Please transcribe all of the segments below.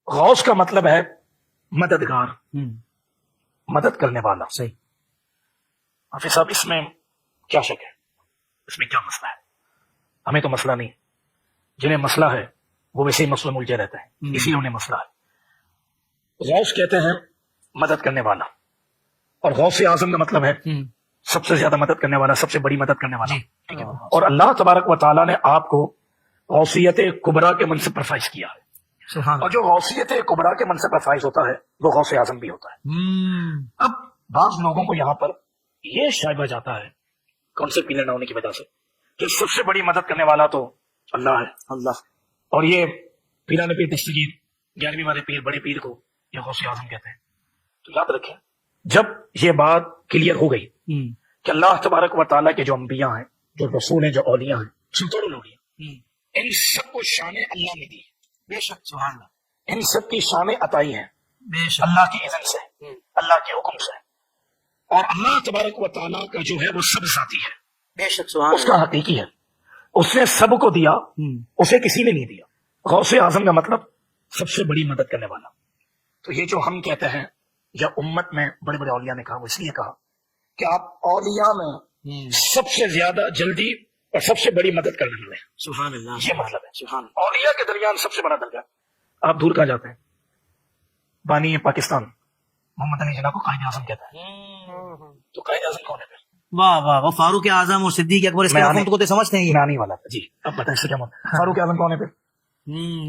غوث کا مطلب ہے مددگار، مدد کرنے والا۔ صحیح۔ حافظ صاحب اس میں کیا شک ہے، اس میں کیا مسئلہ ہے؟ ہمیں تو مسئلہ نہیں، جنہیں مسئلہ ہے وہ ویسے ہی مسئلہ الجھے رہتا ہے، اسی لیے انہیں مسئلہ ہے۔ غوث کہتے ہیں مدد کرنے والا، اور غوث اعظم کا مطلب ہے سب سے زیادہ مدد کرنے والا، سب سے بڑی مدد کرنے والا، ٹھیک ہے؟ اور اللہ تبارک و تعالیٰ نے آپ کو غوثیت کبریٰ کے منصب پر فائز کیا ہے، اور جو غوثیت کبریٰ کے منصب پر فائز ہوتا ہے وہ غوث اعظم بھی ہوتا ہے۔ اب بعض لوگوں کو یہاں پر یہ شائبہ جاتا ہے کانسیپٹ کلیئر نہ ہونے کی وجہ سے کہ سب سے بڑی مدد کرنے والا تو اللہ ہے، اللہ، اور یہ پیران پیر دستگیر 11ویں والے پیر بڑے پیر کو یہ غوث اعظم کہتے ہیں۔ تو یاد رکھیں، جب یہ بات کلیئر ہو گئی کہ اللہ تبارک و تعالیٰ کے جو انبیاء ہیں، جو رسول ہیں، جو اولیاء ہیں، سلطان لوگ ہیں، ان سب کو شان اللہ نے دی ہے۔ بے شک، سبحان اللہ، ان سب کی شان عطائی ہیں بے شک، اللہ کی اذن سے، اللہ کے حکم سے، اور اللہ تبارک و تعالیٰ کا جو ہے وہ سب ذاتی ہے، بے شک، سبحان اس کا حقیقی ہے، اس نے سب کو دیا، اسے کسی نے نہیں دیا۔ غوث اعظم کا مطلب سب سے بڑی مدد کرنے والا۔ تو یہ جو ہم کہتے ہیں یا امت میں بڑے بڑے اولیاء نے کہا، وہ اس لیے کہا کہ آپ اولیاء میں سب سے زیادہ جلدی اور سب سے بڑی مدد کرنے والے ہیں، سبحان اللہ، یہ مطلب ہے۔ سبحان اللہ۔ اولیاء کے درمیان سب سے بڑا درجہ۔ آپ دور کہاں جاتے ہیں؟ بانی پاکستان محمد علی جناح کو قائد اعظم کہتا ہے، تو قائد اعظم کون ہے پھر؟ واہ واہ، وہ فاروق اعظم اور صدیق اکبر، اس کے حکم کو تو سمجھتے ہیں میں آنے والا تھا۔ جی اب بتائیں اس سے کیا مطلب؟ فاروق اعظم کون ہے پھر؟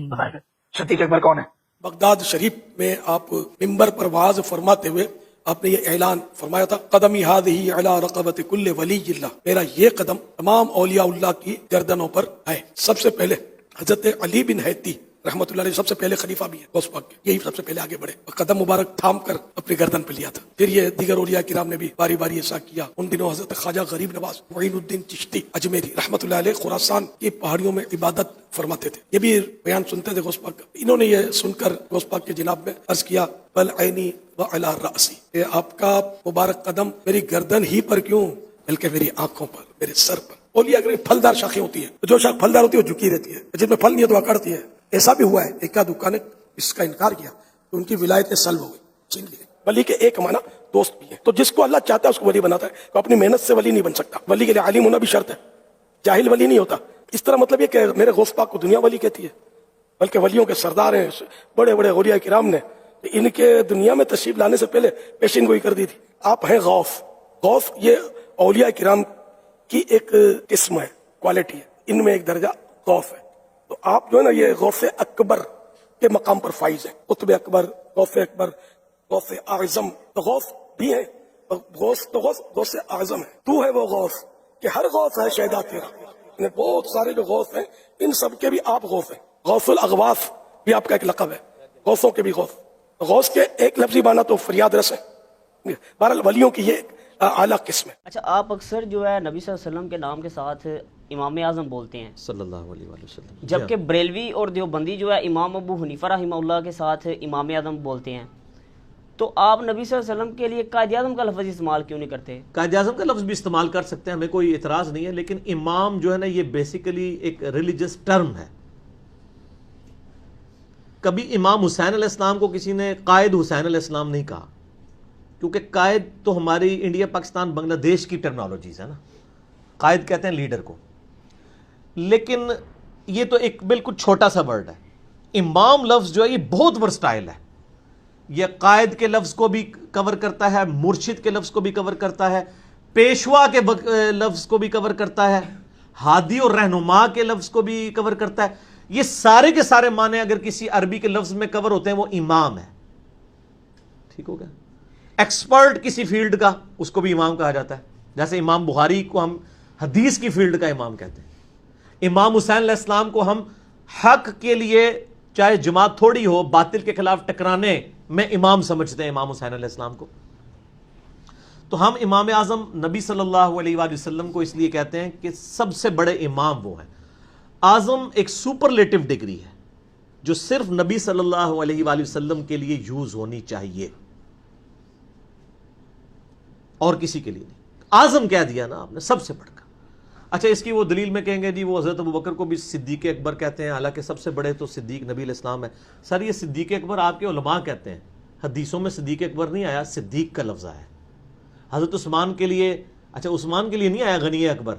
بتائیں پھر۔ صدیق اکبر کون ہے؟ بغداد شریف میں آپ ممبر پر واعظ فرماتے ہوئے آپ نے یہ اعلان فرمایا تھا، قدمی ہذہ علی رقبۃ کل ولی اللہ، میرا یہ قدم تمام اولیاء اللہ کی گردنوں پر ہے۔ سب سے پہلے حضرت علی بن حیتی رحمۃ اللہ علیہ سب سے پہلے خلیفہ بھی ہے غوث پاک کے، یہی سب سے پہلے آگے بڑھے اور قدم مبارک تھام کر اپنی گردن پہ لیا تھا۔ پھر یہ دیگر اولیاء کرام نے بھی باری باری ایسا کیا۔ ان دنوں حضرت خواجہ غریب نواز معین الدین چشتی اجمیری رحمۃ اللہ علیہ خراسان کی پہاڑیوں میں عبادت فرماتے تھے، یہ بھی بیان سنتے تھے غوث پاک کا۔ انہوں نے یہ سن کر غوث پاک کے جناب میں عرض کیا، بل عینی وعلی رأسی، کہ آپ کا مبارک قدم میری گردن ہی پر کیوں بلکہ میری آنکھوں پر، میرے سر پر۔ اولیاء کی پھلدار شاخیں ہوتی ہیں، جو شاخ پھلدار ہوتی ہے وہ جھکی رہتی ہے، جس میں پھل نہیں ہے تو اکڑتی ہے۔ ایسا بھی ہوا ہے، ایک دکان نے اس کا انکار کیا تو ان کی ولایت سلب ہو گئی، چھین لی۔ ولی کے ایک معنی دوست بھی ہے، تو جس کو اللہ چاہتا ہے اس کو ولی بناتا ہے، تو اپنی محنت سے ولی نہیں بن سکتا۔ ولی کے لیے عالم ہونا بھی شرط ہے، جاہل ولی نہیں ہوتا۔ اس طرح مطلب یہ کہ میرے غوث پاک کو دنیا ولی کہتی ہے، بلکہ ولیوں کے سردار ہیں بڑے بڑے اولیاء کرام نے ان کے دنیا میں تشریف لانے سے پہلے پیشین گوئی کر دی تھی۔ آپ ہیں غوث۔ غوث یہ اولیاء کرام کی ایک قسم ہے، کوالٹی ہے، ان میں ایک درجہ غوث ہے۔ تو آپ جو ہے نا یہ غوث اکبر کے مقام پر فائز ہیں، قطب اکبر، غوث اکبر، غوث اعظم۔ تو غوث بھی ہے، غوث اعظم ہے، تو ہے وہ غوث کہ ہر غوث ہے شہدا تیرا۔ بہت سارے جو غوث ہیں ان سب کے بھی آپ غوث ہیں۔ غوث الاغواث بھی آپ کا ایک لقب ہے، غوثوں کے بھی غوث۔ غوث کے ایک لفظی معنی تو فریاد رس ہے، بہرحال ولیوں کی یہ اعلیٰ قسم ہے۔ اچھا، آپ اکثر جو ہے نبی صلی اللہ علیہ وسلم کے نام کے ساتھ امام اعظم بولتے ہیں صلی اللہ علیہ وآلہ وسلم، جبکہ بریلوی اور دیوبندی جو ہے امام ابو حنیفہ رحمہ اللہ کے ساتھ امام اعظم بولتے ہیں، تو آپ نبی صلی اللہ علیہ وسلم کے لیے قائد اعظم کا لفظ استعمال کیوں نہیں کرتے؟ قائد اعظم کا لفظ بھی استعمال کر سکتے ہیں، ہمیں کوئی اعتراض نہیں ہے، لیکن امام جو ہے نا یہ بیسیکلی ایک ریلیجس ٹرم ہے۔ کبھی امام حسین علیہ السلام کو کسی نے قائد حسین علیہ السلام نہیں کہا، کیونکہ قائد تو ہماری انڈیا پاکستان بنگلہ دیش کی ٹرمنالوجیز ہے نا، قائد کہتے ہیں لیڈر کو، لیکن یہ تو ایک بالکل چھوٹا سا ورڈ ہے۔ امام لفظ جو ہے یہ بہت ورسٹائل ہے، یہ قائد کے لفظ کو بھی کور کرتا ہے، مرشد کے لفظ کو بھی کور کرتا ہے، پیشوا کے لفظ کو بھی کور کرتا ہے، ہادی اور رہنما کے لفظ کو بھی کور کرتا ہے۔ یہ سارے کے سارے معنی اگر کسی عربی کے لفظ میں کور ہوتے ہیں وہ امام ہے، ٹھیک ہو گیا۔ ایکسپرٹ کسی فیلڈ کا اس کو بھی امام کہا جاتا ہے، جیسے امام بخاری کو ہم حدیث کی فیلڈ کا امام کہتے ہیں، امام حسین علیہ السلام کو ہم حق کے لیے چاہے جماعت تھوڑی ہو باطل کے خلاف ٹکرانے میں امام سمجھتے ہیں امام حسین علیہ السلام کو۔ تو ہم امام اعظم نبی صلی اللہ علیہ وآلہ وسلم کو اس لیے کہتے ہیں کہ سب سے بڑے امام وہ ہیں۔ اعظم ایک سپرلیٹو ڈگری ہے جو صرف نبی صلی اللہ علیہ وآلہ وسلم کے لیے یوز ہونی چاہیے اور کسی کے لیے نہیں۔ اعظم کہہ دیا نا آپ نے، سب سے بڑھ کر۔ اچھا اس کی وہ دلیل میں کہیں گے جی وہ حضرت ابوبکر کو بھی صدیق اکبر کہتے ہیں، حالانکہ سب سے بڑے تو صدیق نبی علیہ السلام ہے. سر یہ صدیق اکبر آپ کے علماء کہتے ہیں، حدیثوں میں صدیق اکبر نہیں آیا، صدیق کا لفظ آیا. حضرت عثمان کے لیے، اچھا عثمان کے لیے نہیں آیا غنی اکبر،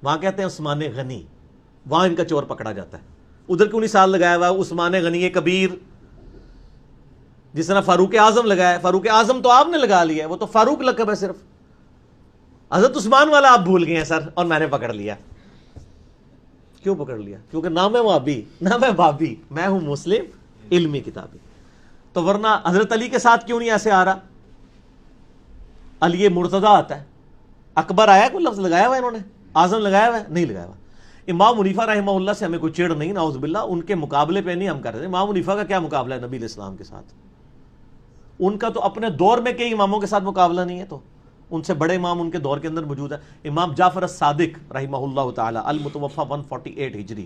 وہاں کہتے ہیں عثمان غنی، وہاں ان کا چور پکڑا جاتا ہے. ادھر کیوں نہیں سال لگایا ہوا عثمان غنی کبیر، جس طرح فاروق اعظم لگایا ہے. فاروق اعظم تو آپ نے لگا لیا ہے، وہ تو فاروق لقب ہے صرف. حضرت عثمان والا آپ بھول گئے ہیں سر، اور میں نے پکڑ لیا. کیوں پکڑ لیا؟ کیونکہ نہ میں وہابی نہ میں بابی، میں ہوں مسلم علمی کتابی. تو ورنہ حضرت علی کے ساتھ کیوں نہیں ایسے آ رہا؟ علی مرتضی آتا ہے، اکبر آیا کوئی لفظ لگایا ہوا انہوں نے؟ اعظم لگایا ہوا ہے؟ نہیں لگایا ہوا. امام حنیفہ رحمہ اللہ سے ہمیں کوئی چڑ نہیں، نعوذ باللہ، ان کے مقابلے پہ نہیں ہم کر رہے. امام حنیفہ کا کیا مقابلہ ہے نبی علیہ السلام کے ساتھ؟ ان کا تو اپنے دور میں کئی اماموں کے ساتھ مقابلہ نہیں ہے، تو ان سے بڑے امام ان کے دور کے اندر موجود ہیں. امام جعفر الصادق رحمہ اللہ تعالی المتوفی 148 ہجری،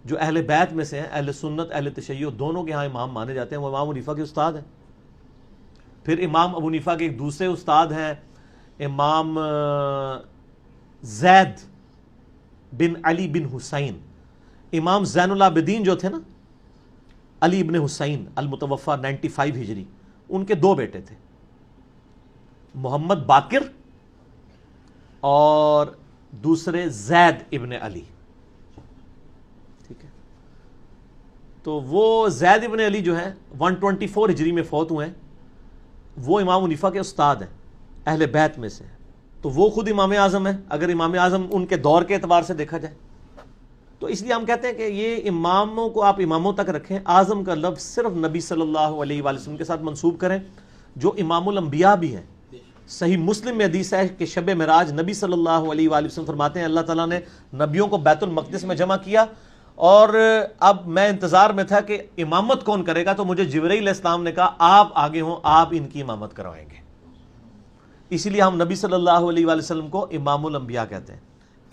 جو اہل بیت میں سے ہیں، اہل سنت اہل تشیع دونوں کے ہاں امام مانے جاتے ہیں، وہ امام حنیفہ کے استاد ہیں. پھر امام ابو حنیفہ کے ایک دوسرے استاد ہیں امام زید بن علی بن حسین. امام زین العابدین جو تھے نا، علی بن حسین المتوفی 95 ہجری، ان کے دو بیٹے تھے، محمد باقر اور دوسرے زید ابن علی. ٹھیک ہے، تو وہ زید ابن علی جو ہیں 124 ہجری میں فوت ہوئے ہیں، وہ امام حنیفہ کے استاد ہیں، اہل بیت میں سے. تو وہ خود امام اعظم ہیں اگر امام اعظم ان کے دور کے اعتبار سے دیکھا جائے. تو اس لیے ہم کہتے ہیں کہ یہ اماموں کو آپ اماموں تک رکھیں، اعظم کا لفظ صرف نبی صلی اللہ علیہ وآلہ وسلم کے ساتھ منسوب کریں، جو امام الانبیاء بھی ہیں. صحیح مسلم میں حدیث ہے کہ شب معراج نبی صلی اللہ علیہ وآلہ وسلم فرماتے ہیں اللہ تعالیٰ نے نبیوں کو بیت المقدس میں جمع کیا، اور اب میں انتظار میں تھا کہ امامت کون کرے گا، تو مجھے جبرائیل علیہ السلام نے کہا آپ آگے ہوں، آپ ان کی امامت کروائیں گے. اسی لیے ہم نبی صلی اللہ علیہ وآلہ وسلم کو امام الانبیاء کہتے ہیں.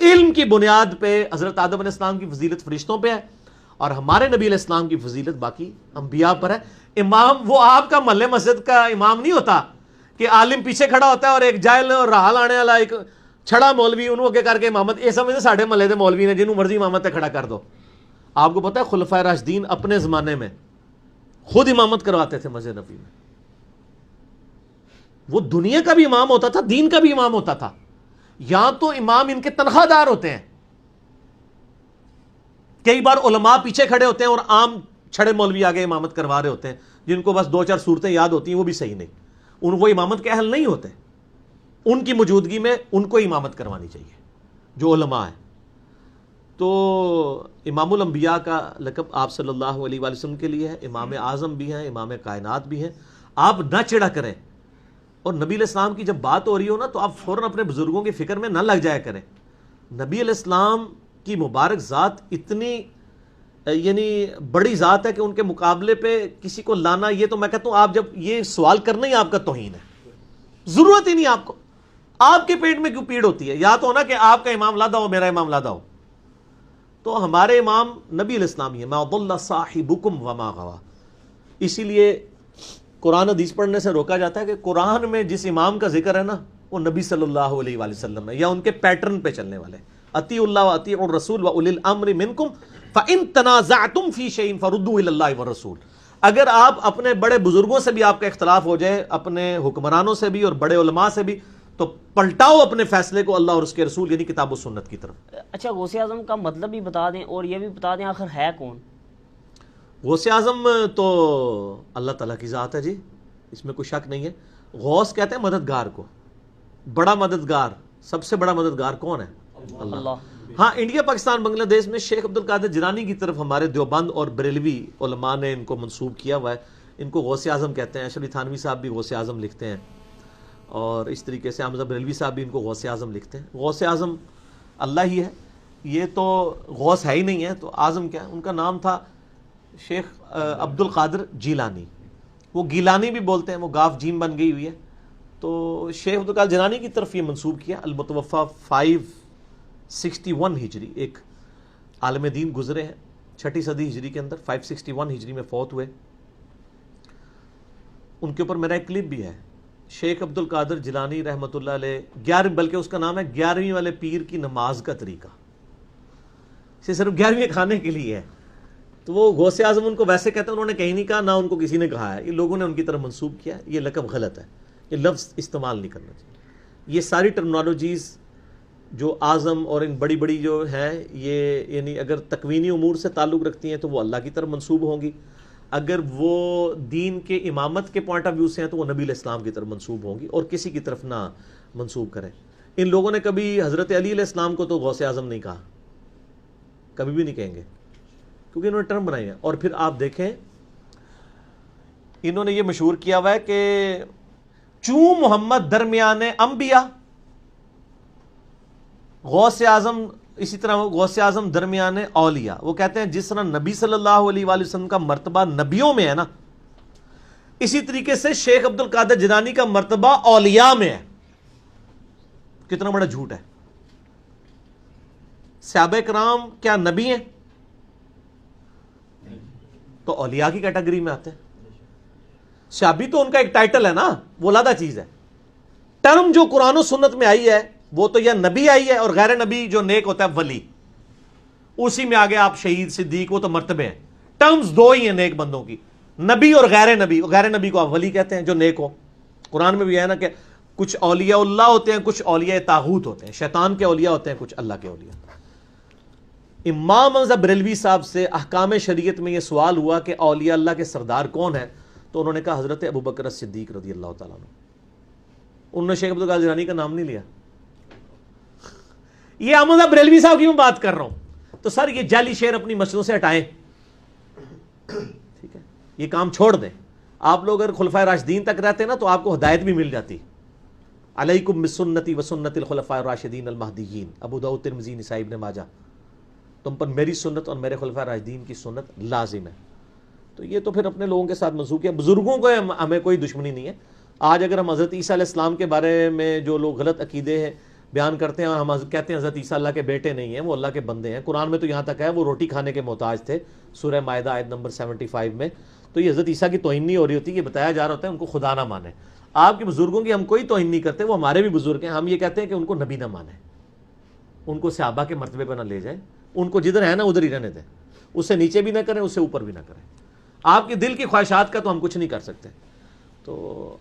علم کی بنیاد پہ حضرت آدم علیہ السلام کی فضیلت فرشتوں پہ ہے، اور ہمارے نبی علیہ السلام کی فضیلت باقی انبیاء پر ہے. امام وہ آپ کا محلے مسجد کا امام نہیں ہوتا کہ عالم پیچھے کھڑا ہوتا ہے اور ایک جاہل اور راہ لانے والا ایک چھڑا مولوی انہوں کے کر کے امامت. یہ سمجھتے ساڑھے محلے دے مولوی نے جنہوں مرضی امامت کھڑا کر دو. آپ کو پتا ہے خلفائے راشدین اپنے زمانے میں خود امامت کرواتے تھے مسجد نبی میں. وہ دنیا کا بھی امام ہوتا تھا، دین کا بھی امام ہوتا تھا. یہاں تو امام ان کے تنخواہ دار ہوتے ہیں. کئی بار علماء پیچھے کھڑے ہوتے ہیں اور عام چھڑے مولوی آگے امامت کروا رہے ہوتے ہیں، جن کو بس 2-4 صورتیں یاد ہوتی ہیں، وہ بھی صحیح نہیں، ان وہ امامت کے اہل نہیں ہوتے. ان کی موجودگی میں ان کو امامت کروانی چاہیے جو علماء ہیں. تو امام الانبیاء کا لقب آپ صلی اللہ علیہ وآلہ وسلم کے لیے ہے. امام اعظم بھی ہیں، امام کائنات بھی ہیں. آپ نہ چڑھا کریں، اور نبی علیہ السلام کی جب بات ہو رہی ہو نا تو آپ فوراً اپنے بزرگوں کی فکر میں نہ لگ جایا کریں. نبی علیہ السلام کی مبارک ذات اتنی یعنی بڑی ذات ہے کہ ان کے مقابلے پہ کسی کو لانا، یہ تو میں کہتا ہوں آپ جب یہ سوال کرنا ہی آپ کا توہین ہے. ضرورت ہی نہیں آپ کو. آپ کے پیٹ میں کیوں پیڑ ہوتی ہے؟ یا تو ہونا کہ آپ کا امام لادا ہو، میرا امام لادا ہو. تو ہمارے امام نبی علیہ السلام ہی ہے. ما ضل صاحبکم وما غوا. اسی لیے قرآن حدیث پڑھنے سے روکا جاتا ہے کہ قرآن میں جس امام کا ذکر ہے نا وہ نبی صلی اللہ علیہ وآلہ وسلم ہے، یا ان کے پیٹرن پہ چلنے والے. اطیعوا اللہ واطیعوا الرسول واولی الامر منکم فان تنازعتم فی شیء فردوه الی اللہ والرسول. اگر آپ اپنے بڑے بزرگوں سے بھی آپ کا اختلاف ہو جائے، اپنے حکمرانوں سے بھی اور بڑے علماء سے بھی، تو پلٹاؤ اپنے فیصلے کو اللہ اور اس کے رسول یعنی کتاب و سنت کی طرف. اچھا غوث اعظم کا مطلب بھی بتا دیں، اور یہ بھی بتا دیں آخر ہے کون؟ غوث اعظم تو اللہ تعالیٰ کی ذات ہے جی، اس میں کوئی شک نہیں ہے. غوث کہتے ہیں مددگار کو. بڑا مددگار، سب سے بڑا مددگار کون ہے؟ اللہ. ہاں انڈیا پاکستان بنگلہ دیش میں شیخ عبد القادر جیلانی کی طرف ہمارے دیوبند اور بریلوی علماء نے ان کو منسوب کیا ہوا ہے. ان کو غوث اعظم کہتے ہیں. اشرف علی تھانوی صاحب بھی غوث اعظم لکھتے ہیں، اور اس طریقے سے حمزہ بریلوی صاحب بھی ان کو غوث اعظم لکھتے ہیں. غوث اعظم اللہ ہی ہے، یہ تو غوث ہے ہی نہیں ہے، تو اعظم کیا ہے؟ ان کا نام تھا شیخ عبد القادر جیلانی. وہ گیلانی بھی بولتے ہیں، وہ گاف جیم بن گئی ہوئی ہے. تو شیخ عبد القادر جیلانی کی طرف یہ منسوب کیا. المتوفی 561 ہجری، ایک عالم دین گزرے ہیں 6ٹھی صدی ہجری کے اندر، 561 ہجری میں فوت ہوئے. ان کے اوپر میرا ایک کلپ بھی ہے شیخ عبد القادر جیلانی رحمۃ اللہ علیہ 11 بلکہ اس کا نام ہے 11ویں والے پیر کی نماز کا طریقہ، اسے صرف 11ویں کھانے کے لیے ہے. تو وہ غوث اعظم ان کو ویسے کہتے ہیں، انہوں نے کہیں نہیں کہا، نہ ان کو کسی نے کہا ہے، یہ لوگوں نے ان کی طرف منسوب کیا. یہ لقب غلط ہے، یہ لفظ استعمال نہیں کرنا چاہیے. یہ ساری ٹرمنالوجیز جو اعظم اور ان بڑی بڑی جو ہیں، یہ یعنی اگر تکوینی امور سے تعلق رکھتی ہیں تو وہ اللہ کی طرف منسوب ہوں گی، اگر وہ دین کے امامت کے پوائنٹ آف ویو سے ہیں تو وہ نبی علیہ السلام کی طرف منسوب ہوں گی، اور کسی کی طرف نہ منسوب کریں. ان لوگوں نے کبھی حضرت علی علیہ السلام کو تو غوث اعظم نہیں کہا، کبھی بھی نہیں کہیں گے، کیونکہ انہوں نے ٹرم بنائی ہے. اور پھر آپ دیکھیں انہوں نے یہ مشہور کیا ہوا ہے کہ چوں محمد درمیان انبیاء، غوث اعظم اسی طرح غوث اعظم درمیان اولیاء. وہ کہتے ہیں جس طرح نبی صلی اللہ علیہ وآلہ وسلم کا مرتبہ نبیوں میں ہے نا، اسی طریقے سے شیخ عبد القادر جیلانی کا مرتبہ اولیاء میں ہے. کتنا بڑا جھوٹ ہے. صحابہ کرام کیا نبی ہیں؟ تو اولیاء کی کیٹیگری میں آتے ہیں. صحابی تو ان کا ایک ٹائٹل ہے نا، وہ علیحدہ چیز ہے. ٹرم جو قرآن و سنت میں آئی ہے وہ تو یا نبی آئی ہے، اور غیر نبی جو نیک ہوتا ہے ولی، اسی میں آگے آپ شہید صدیق وہ تو مرتبے ہیں. ٹرمز دو ہی ہیں نیک بندوں کی، نبی اور غیر نبی. غیر نبی کو آپ ولی کہتے ہیں جو نیک ہو. قرآن میں بھی ہے نا کہ کچھ اولیاء اللہ ہوتے ہیں، کچھ اولیاء طاغوت ہوتے ہیں، شیطان کے اولیاء ہوتے ہیں، کچھ اللہ کے اولیاء. امام حمزہ بریلوی صاحب سے احکام شریعت میں یہ سوال ہوا کہ اولیاء اللہ کے سردار کون ہیں، تو انہوں نے کہا حضرت ابو بکر صدیق رضی اللہ تعالیٰ عنہ. انہوں نے شیخ عبد القادر جیلانی کا نام نہیں لیا. یہ حمزہ بریلوی صاحب کی میں بات کر رہا ہوں. تو سر یہ جعلی شعر اپنی مسجدوں سے ہٹائیں، ٹھیک ہے، یہ کام چھوڑ دیں. آپ لوگ اگر خلفائے راشدین تک رہتے نا تو آپ کو ہدایت بھی مل جاتی. علیکم بسنتی وسنت الخلفاء الراشدین المہدیین، ابو داؤد ترمذی نسائی ابن ماجہ، تم پر میری سنت اور میرے خلفائے راشدین کی سنت لازم ہے. تو یہ تو پھر اپنے لوگوں کے ساتھ منسوخ کیا. بزرگوں کو ہمیں کوئی دشمنی نہیں ہے. آج اگر ہم حضرت عیسیٰ علیہ السلام کے بارے میں جو لوگ غلط عقیدے ہیں بیان کرتے ہیں، ہم کہتے ہیں حضرت عیسیٰ اللہ کے بیٹے نہیں ہیں، وہ اللہ کے بندے ہیں. قرآن میں تو یہاں تک ہے وہ روٹی کھانے کے محتاج تھے، سورہ مائدہ آیت نمبر 75 میں. تو یہ حضرت عیسیٰ کی توہین نہیں ہو رہی ہوتی، یہ بتایا جا رہا ہوتا ہے ان کو خدا نہ مانے. آپ کے بزرگوں کی ہم کوئی توہین نہیں کرتے، وہ ہمارے بھی بزرگ ہیں. ہم یہ کہتے ہیں کہ ان کو نبی نہ مانیں، ان کو صحابہ کے مرتبے پہ نہ لے جائیں، ان کو جدھر ہے نا ادھر ہی رہنے دیں. اس سے نیچے بھی نہ کریں، اس سے اوپر بھی نہ کریں. آپ کے دل کی خواہشات کا تو ہم کچھ نہیں کر سکتے. تو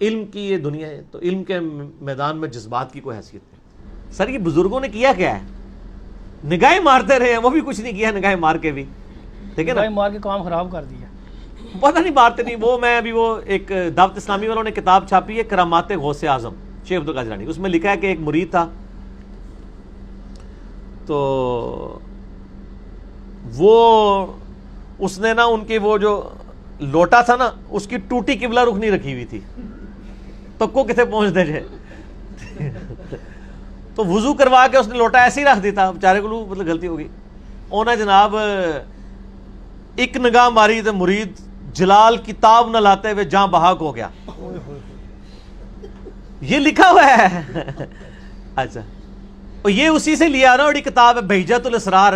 علم کی یہ دنیا ہے، تو علم کے میدان میں جذبات کی کوئی حیثیت نہیں. سر یہ بزرگوں نے کیا کیا ہے؟ نگاہیں مارتے رہے ہیں، وہ بھی کچھ نہیں کیا نگاہیں مار کے بھی، ٹھیک ہے نا، مار کے کام خراب کر دیا. پتہ نہیں مارتے نہیں. وہ میں ابھی وہ ایک دعوت اسلامی والوں نے کتاب چھاپی ہے کرامات غوث اعظم شیخ عبد القادر جیلانی. اس میں لکھا ہے کہ ایک مرید تھا، تو وہ اس نے نا ان کی وہ جو لوٹا تھا نا اس کی ٹوٹی قبلہ رخ نہیں رکھی ہوئی تھی، تو کو کتنے پہنچ دے جائے. تو وضو کروا کے اس نے لوٹا ایسے ہی رکھ دیتا. بیچارے کو مطلب غلطی ہوگی. انہیں جناب ایک نگاہ ماری تو مرید جلال کتاب نہ لاتے ہوئے جاں بحق ہو گیا. یہ لکھا ہوا ہے. اچھا یہ اسی سے لیا نا، اور یہ کتاب ہے بہجت الاسرار.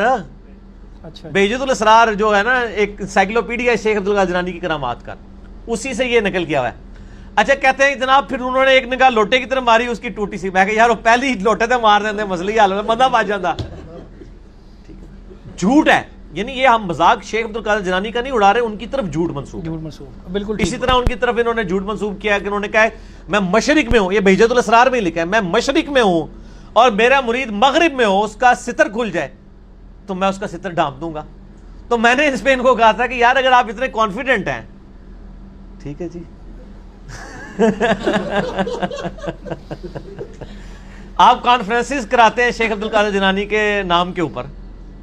بہجت الاسرار جو ہے نا ایک انسائکلوپیڈیا شیخ عبد القادر جیلانی کی کرامات کا، اسی سے یہ نقل کیا ہوا ہے. اچھا کہتے ہیں جناب پھر انہوں نے ایک نگاہ لوٹے کی طرف ماری، اس کی ٹوٹی سی. میں کہ یار وہ پہلی لوٹے تھے مار دیتے، مسئلہ ہی حل ہوتا، بندہ بچ جاتا. جھوٹ ہے. یعنی یہ ہم مذاق شیخ عبد القادر جیلانی کا نہیں اڑا رہے، ان کی طرف جھوٹ منسوب بالکل. اسی طرح ان کی طرف انہوں نے جھوٹ منسوب کیا کہ انہوں نے کہا ہے میں مشرق میں ہوں. یہ بہجت الاسرار میں لکھا ہے میں مشرق میں ہوں اور میرا مرید مغرب میں ہو، اس کا ستر کھل جائے تو میں اس کا ستر ڈھانپ دوں گا. تو میں نے اس پہ ان کو کہا تھا کہ یار اگر آپ اتنے کانفیڈنٹ ہیں، ٹھیک ہے جی، آپ کانفرنسز کراتے ہیں شیخ عبد القادر جیلانی کے نام کے اوپر،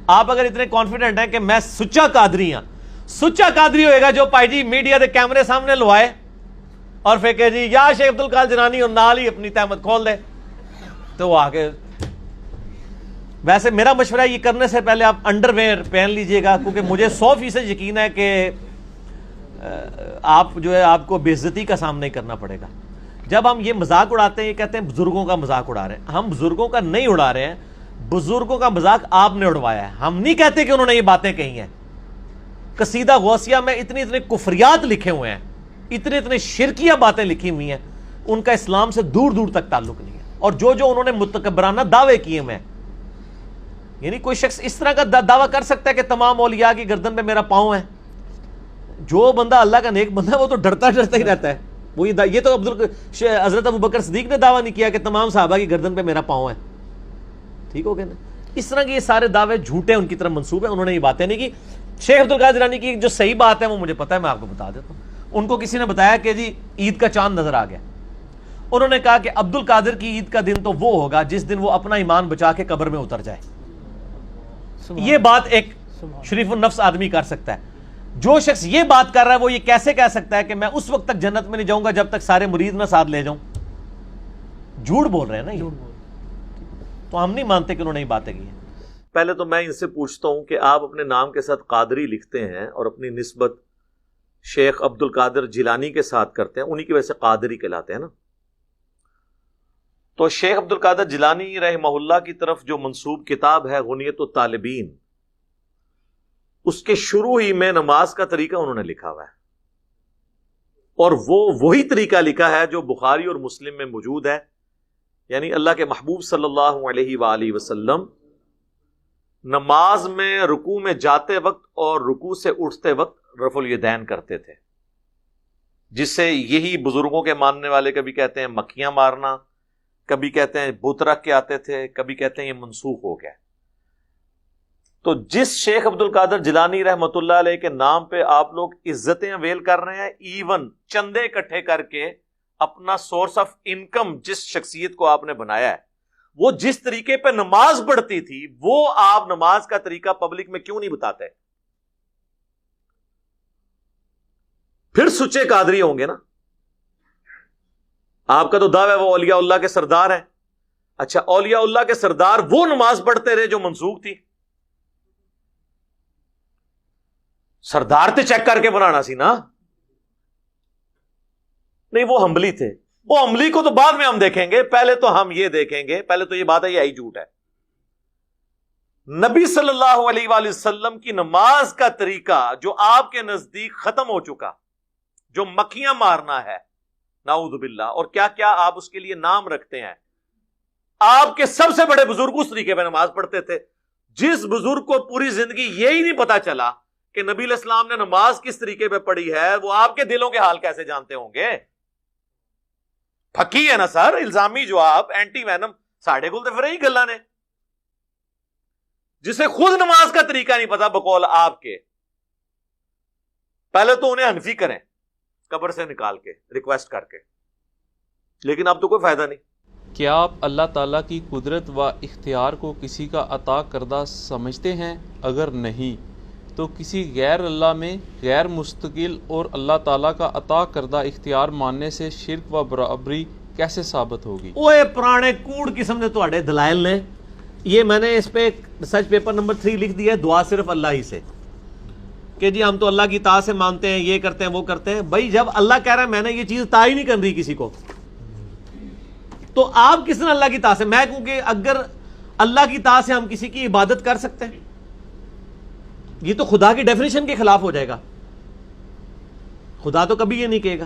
آپ اگر اتنے کانفیڈنٹ ہیں کہ میں سچا قادری ہوں، سچا قادری ہوئے گا جو پائی جی میڈیا دے کیمرے سامنے لوائے اور پھر کہ جی یا شیخ عبد القادر جیلانی اور نال ہی اپنی تہمت کھول دے، تو وہ آگے. ویسے میرا مشورہ یہ کرنے سے پہلے آپ انڈر ویئر پہن لیجئے گا، کیونکہ مجھے 100% یقین ہے کہ آپ جو ہے آپ کو بے عزتی کا سامنا کرنا پڑے گا. جب ہم یہ مذاق اڑاتے ہیں، یہ کہتے ہیں بزرگوں کا مذاق اڑا رہے ہیں. ہم بزرگوں کا نہیں اڑا رہے ہیں، بزرگوں کا مذاق آپ نے اڑوایا ہے. ہم نہیں کہتے کہ انہوں نے یہ باتیں کہی ہیں. قصیدہ غوثیہ میں اتنے کفریات لکھے ہوئے ہیں، اتنے شرکیہ باتیں لکھی ہوئی ہیں ان کا اسلام سے دور دور تک تعلق نہیں ہے. اور جو انہوں نے متکبرانہ دعوے کیے میں، یعنی کوئی شخص اس طرح کا دعویٰ کر سکتا ہے کہ تمام اولیاء کی گردن پہ میرا پاؤں ہے. جو بندہ اللہ کا نیک بندہ ہے وہ تو ڈرتا ہی رہتا ہے. وہ یہ تو حضرت ابوبکر صدیق نے دعویٰ نہیں کیا کہ تمام صحابہ کی گردن پہ میرا پاؤں ہے. ٹھیک ہو گیا نا. اس طرح کے یہ سارے دعوے جھوٹے ان کی طرف منسوب ہیں. انہوں نے یہ باتیں نہیں کی. شیخ عبد القادر جیلانی کی جو صحیح بات ہے وہ مجھے پتا ہے، میں آپ کو بتا دیتا ہوں. ان کو کسی نے بتایا کہ جی عید کا چاند نظر آ گیا. انہوں نے کہا کہ عبد القادر کی عید کا دن تو وہ ہوگا جس دن وہ اپنا ایمان بچا کے قبر میں اتر جائے. یہ بات ایک شریف النفس آدمی کر سکتا ہے. جو شخص یہ بات کر رہا ہے وہ یہ کیسے کہہ سکتا ہے کہ میں اس وقت تک جنت میں نہیں جاؤں گا جب تک سارے مرید نہ ساتھ لے جاؤں؟ جھوٹ بول رہے ہیں نا یہ. تو ہم نہیں مانتے کہ انہوں نے یہ باتیں کی ہیں. پہلے تو میں ان سے پوچھتا ہوں کہ آپ اپنے نام کے ساتھ قادری لکھتے ہیں اور اپنی نسبت شیخ عبد القادر جیلانی کے ساتھ کرتے ہیں، انہی کی وجہ سے قادری کہلاتے ہیں نا. تو شیخ عبد القادر جیلانی رحمہ اللہ کی طرف جو منسوب کتاب ہے غنیت الطالبین، اس کے شروع ہی میں نماز کا طریقہ انہوں نے لکھا ہوا ہے. اور وہ وہی طریقہ لکھا ہے جو بخاری اور مسلم میں موجود ہے. یعنی اللہ کے محبوب صلی اللہ علیہ وآلہ وسلم نماز میں رکوع میں جاتے وقت اور رکوع سے اٹھتے وقت رفع الیدین کرتے تھے، جس سے یہی بزرگوں کے ماننے والے کبھی کہتے ہیں مکھیاں مارنا، کبھی کہتے ہیں بت رکھ کے آتے تھے، کبھی کہتے ہیں یہ منسوخ ہو گیا. تو جس شیخ عبد القادر جیلانی رحمۃ اللہ علیہ کے نام پہ آپ لوگ عزتیں اویل کر رہے ہیں، ایون چندے اکٹھے کر کے اپنا سورس آف انکم جس شخصیت کو آپ نے بنایا ہے، وہ جس طریقے پہ نماز پڑھتی تھی وہ آپ نماز کا طریقہ پبلک میں کیوں نہیں بتاتے؟ پھر سچے قادری ہوں گے نا. آپ کا تو دعویٰ ہے وہ اولیاء اللہ کے سردار ہیں. اچھا، اولیاء اللہ کے سردار وہ نماز پڑھتے رہے جو منسوخ تھی؟ سردار تے چیک کر کے بنانا سی نا. نہیں، وہ حنبلی تھے. وہ حنبلی کو تو بعد میں ہم دیکھیں گے، پہلے تو ہم یہ دیکھیں گے. پہلے تو یہ بات ہے یہ جھوٹ ہے. نبی صلی اللہ علیہ وآلہ وسلم کی نماز کا طریقہ جو آپ کے نزدیک ختم ہو چکا، جو مکھیاں مارنا ہے نعوذ باللہ، اور کیا کیا آپ اس کے لیے نام رکھتے ہیں. آپ کے سب سے بڑے بزرگ اس طریقے پہ نماز پڑھتے تھے. جس بزرگ کو پوری زندگی یہی نہیں پتا چلا کہ نبی علیہ السلام نے نماز کس طریقے پہ پڑھی ہے، وہ آپ کے دلوں کے حال کیسے جانتے ہوں گے؟ پھکی ہے نا سر، الزامی جو آپ اینٹی وینم ساڑھے گل تو پھر ہی گلا نے، جسے خود نماز کا طریقہ نہیں پتا بقول آپ کے. پہلے تو انہیں حنفی کریں قبر سے نکال کے ریکویسٹ کر کے، لیکن اب تو کوئی فائدہ نہیں. کیا آپ اللہ تعالیٰ کی قدرت و اختیار کو کسی کا عطا کردہ سمجھتے ہیں؟ اگر نہیں تو کسی غیر اللہ میں غیر مستقل اور اللہ تعالیٰ کا عطا کردہ اختیار ماننے سے شرک و برابری کیسے ثابت ہوگی؟ اوے پرانے کوڑ قسم کے تواڈے دلائل نے. یہ میں نے اس پہ ریسرچ پیپر نمبر 3 لکھ دیا ہے، دعا صرف اللہ ہی سے، کہ جی ہم تو اللہ کی اطاعت سے مانتے ہیں، یہ کرتے ہیں وہ کرتے ہیں. بھائی جب اللہ کہہ رہا ہے میں نے یہ چیز اطاعت ہی نہیں کر رہی کسی کو، تو آپ کس نے اللہ کی اطاعت سے؟ میں کہوں کہ اگر اللہ کی اطاعت سے ہم کسی کی عبادت کر سکتے ہیں، یہ تو خدا کی ڈیفینیشن کے خلاف ہو جائے گا. خدا تو کبھی یہ نہیں کہے گا.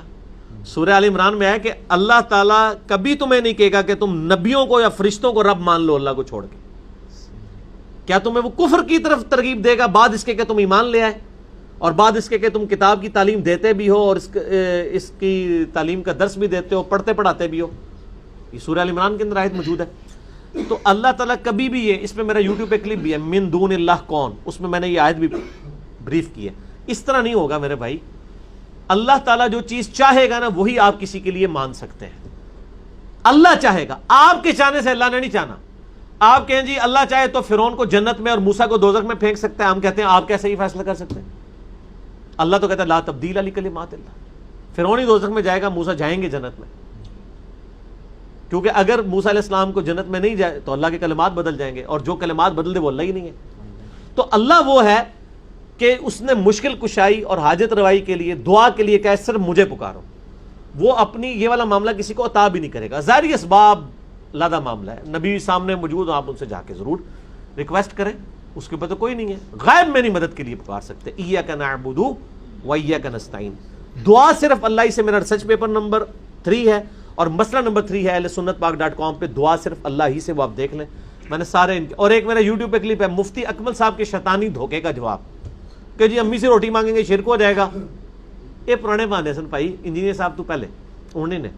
سورہ آل عمران میں ہے کہ اللہ تعالیٰ کبھی تمہیں نہیں کہے گا کہ تم نبیوں کو یا فرشتوں کو رب مان لو اللہ کو چھوڑ کے. کیا تمہیں وہ کفر کی طرف ترغیب دے گا بعد اس کے کہ تم ایمان لے آئے، اور بعد اس کے کہ تم کتاب کی تعلیم دیتے بھی ہو اور اس کی تعلیم کا درس بھی دیتے ہو، پڑھتے پڑھاتے بھی ہو؟ یہ سورہ آل عمران کے اندر آیت موجود ہے. تو اللہ تعالیٰ کبھی بھی یہ، اس پہ میرا یوٹیوب پہ کلپ بھی ہے، من دون اللہ کون، اس میں میں نے یہ آیت بھی بریف کی ہے. اس طرح نہیں ہوگا میرے بھائی. اللہ تعالیٰ جو چیز چاہے گا نا وہی آپ کسی کے لیے مان سکتے ہیں. اللہ چاہے گا، آپ کے چاہنے سے اللہ نے نہیں چاہنا. آپ کہیں جی اللہ چاہے تو فرعون کو جنت میں اور موسیٰ کو دوزخ میں پھینک سکتے ہیں، ہم کہتے ہیں آپ کیسے یہ فیصلہ کر سکتے ہیں؟ اللہ تو کہتا ہے لا تبدیل لکلمات اللہ. فرعون ہی دوزخ میں جائے گا، موسیٰ جائیں گے جنت میں. کیونکہ اگر موسیٰ علیہ السلام کو جنت میں نہیں جائے تو اللہ کے کلمات بدل جائیں گے، اور جو کلمات بدل دے وہ اللہ ہی نہیں ہے. تو اللہ وہ ہے کہ اس نے مشکل کشائی اور حاجت روائی کے لیے دعا کے لیے کہا صرف مجھے پکارو. وہ اپنی یہ والا معاملہ کسی کو عطا بھی نہیں کرے گا. ظاہری اسباب لادہ معاملہ ہے، نبی سامنے موجود، آپ ان سے جا کے ضرور ریکویسٹ کریں، اس کے اوپر تو کوئی نہیں ہے. غائب میں نہیں مدد کے لیے پکار سکتے. ایاک نعبد و ایاک نستعین. دعا صرف اللہ ہی سے، میرا ریسرچ پیپر نمبر 3 ہے. اور مسئلہ نمبر 3 ہے ahlsunnatpak.com پہ دعا صرف اللہ ہی سے، وہ آپ دیکھ لیں. میں نے سارے اور ایک میرا یوٹیوب پہ کلپ ہے مفتی اکمل صاحب کے شیطانی دھوکے کا جواب کہ جی امی سے روٹی مانگیں گے شرک ہو جائے گا. یہ پرانے بہانے سن بھائی. انجینئر صاحب تو پہلے انہوں نے